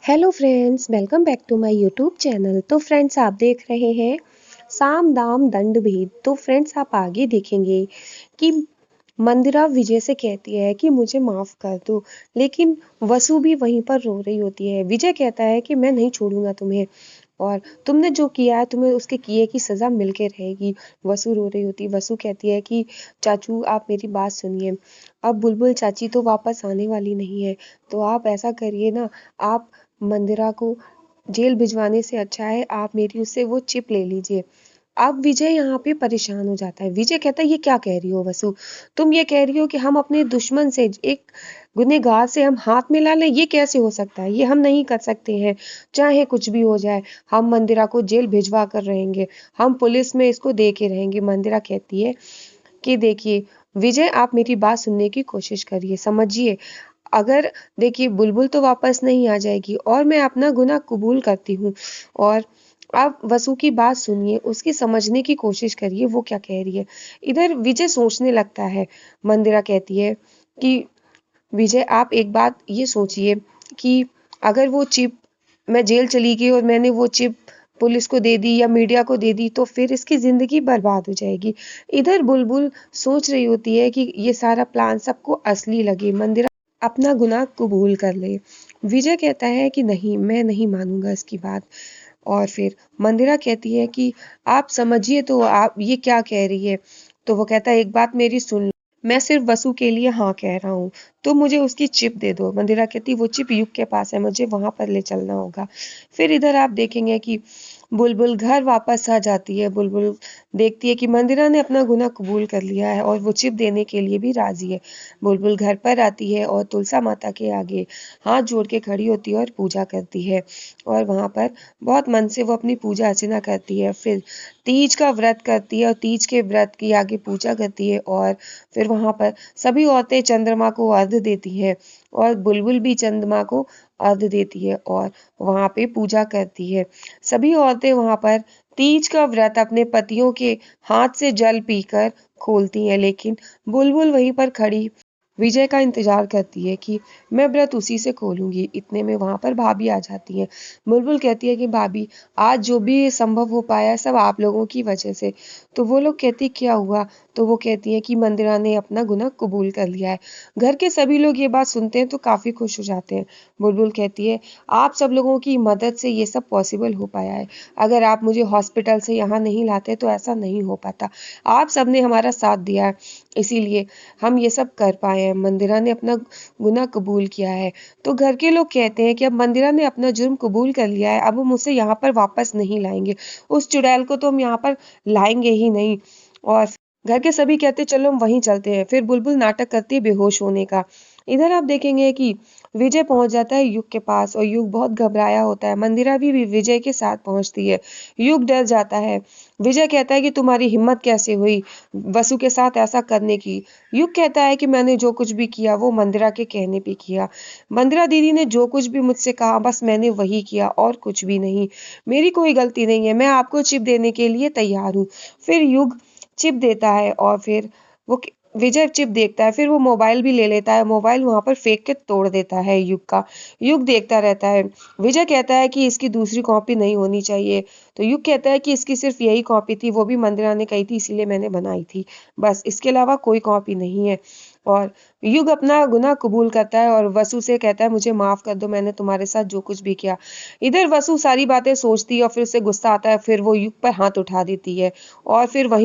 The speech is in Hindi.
Hello friends, welcome back to my YouTube channel. तो फ्रेंड्स, आप देख रहे हैं साम दाम दंड भेद। तो फ्रेंड्स, आप आगे देखेंगे कि मंदिरा विजय से कहती है कि मुझे माफ कर दो, लेकिन वसु भी वहीं पर रो रही होती है। विजय कहता है कि मैं नहीं छोड़ूंगा तुम्हें, और तुमने जो किया है तुम्हें उसके किए की सजा मिलके रहेगी। वसु रो रही होती है। वसु कहती है कि चाचू, आप मेरी बात सुनिए। अब बुलबुल चाची तो वापस आने वाली नहीं है, तो आप ऐसा करिए ना, आप मंदिरा को जेल भिजवाने से अच्छा है आप मेरी उससे वो चिप ले लीजिए। अब विजय यहाँ पे परेशान हो जाता है। विजय कहता है, ये क्या कह रही हो वसु? तुम ये कह रही हो कि हम अपने दुश्मन से, एक गुनहगार से हम हाथ मिला लें? ये कैसे हो सकता है? ये हम नहीं कर सकते हैं। चाहे कुछ भी हो जाए, हम मंदिरा को जेल भिजवा कर रहेंगे, हम पुलिस में इसको दे के रहेंगे। मंदिरा कहती है कि देखिए विजय, आप मेरी बात सुनने की कोशिश करिए, समझिए। अगर देखिए, बुलबुल तो वापस नहीं आ जाएगी और मैं अपना गुनाह कबूल करती हूँ। और आप वसु की बात सुनिए, उसकी समझने की कोशिश करिए वो क्या कह रही है। इधर विजय सोचने लगता है। मंदिरा कहती है कि विजय, आप एक बात ये सोचिए कि अगर वो चिप, मैं जेल चली गई और मैंने वो चिप पुलिस को दे दी या मीडिया को दे दी, तो फिर इसकी जिंदगी बर्बाद हो जाएगी। इधर बुलबुल सोच रही होती है कि ये सारा प्लान सबको असली लगे, मंदिरा अपना गुनाह कबूल कर ले। विजय कहता है कि नहीं, मैं नहीं मानूंगा इसकी बात। और फिर मंदिरा कहती है कि आप समझिए, तो आप ये क्या कह रही है? तो वो कहता है, एक बात मेरी सुन लो, मैं सिर्फ वसु के लिए हाँ कह रहा हूँ, तो मुझे उसकी चिप दे दो। मंदिरा कहती है, वो चिप युग के पास है, मुझे वहां पर ले चलना होगा। फिर इधर आप देखेंगे कि बुलबुल घर वापस आ जाती है। बुलबुल देखती है कि मंदिरा ने अपना गुनाह कबूल कर लिया है और वो चिप देने के लिए भी राजी है। बुलबुल घर पर आती है और तुलसा माता के आगे हाथ जोड़ के खड़ी होती है और पूजा करती है। और वहां पर बहुत मन से वो अपनी पूजा अर्चना करती है। फिर तीज का व्रत करती है और तीज के व्रत की आगे पूजा करती है। और फिर वहां पर सभी औरतें चंद्रमा को अर्घ्य देती हैं और बुलबुल भी चंद्रमा को अर्घ्य देती है और वहां पे पूजा करती है। सभी औरतें वहां पर तीज का व्रत अपने पतियों के हाथ से जल पीकर खोलती हैं, लेकिन बुलबुल वहीं पर खड़ी विजय का इंतजार करती है कि मैं व्रत उसी से खोलूंगी। इतने में वहां पर भाभी आ जाती है। बुलबुल कहती है कि भाभी, आज जो भी संभव हो पाया है सब आप लोगों की वजह से। तो वो लोग कहती, क्या हुआ? तो वो कहती है कि मंदिरा ने अपना गुनाह कबूल कर लिया है। घर के सभी लोग ये बात सुनते हैं तो काफी खुश हो जाते हैं। बुलबुल कहती है, आप सब लोगों की मदद से ये सब पॉसिबल हो पाया है। अगर आप मुझे हॉस्पिटल से यहाँ नहीं लाते तो ऐसा नहीं हो पाता। आप सबने हमारा साथ दिया है, इसीलिए हम ये सब कर पाए हैं। मंदिरा ने अपना गुनाह कबूल किया है। तो घर के लोग कहते हैं कि अब मंदिरा ने अपना जुर्म कबूल कर लिया है, अब हम उसे यहाँ पर वापस नहीं लाएंगे। उस चुड़ैल को तो हम यहाँ पर लाएंगे ही नहीं। और घर के सभी कहते हैं, चलो हम वहीं चलते हैं। फिर बुलबुल नाटक करती है बेहोश होने का। इधर आप देखेंगे कि विजय पहुंच जाता है युग के पास और युग बहुत घबराया होता है। मंदिरा भी विजय के साथ पहुंचती है। युग डर जाता है। विजय कहता है कि तुम्हारी हिम्मत कैसे हुई वसु के साथ ऐसा करने की? युग कहता है कि मैंने जो कुछ भी किया वो मंदिरा के कहने पे किया। मंदिरा दीदी ने जो कुछ भी मुझसे कहा बस मैंने वही किया और कुछ भी नहीं। मेरी कोई गलती नहीं है, मैं आपको चिप देने के लिए तैयार हूँ। फिर युग चिप देता है और फिर वो विजय चिप देखता है। फिर वो मोबाइल भी ले लेता है, मोबाइल वहां पर फेंक के तोड़ देता है युग का। युग देखता रहता है। विजय कहता है कि इसकी दूसरी कॉपी नहीं होनी चाहिए। तो युग कहता है कि इसकी सिर्फ यही कॉपी थी, वो भी मंदिरा ने कही थी इसीलिए मैंने बनाई थी, बस इसके अलावा कोई कॉपी नहीं है। और युग अपना गुनाह कबूल करता है और वसु से कहता है, मुझे माफ कर दो, मैंने तुम्हारे साथ जो कुछ भी किया। इधर वसु सारी बातें सोचती है और फिर उसे गुस्सा आता है। फिर वो युग पर हाथ उठा देती है और फिर वहीं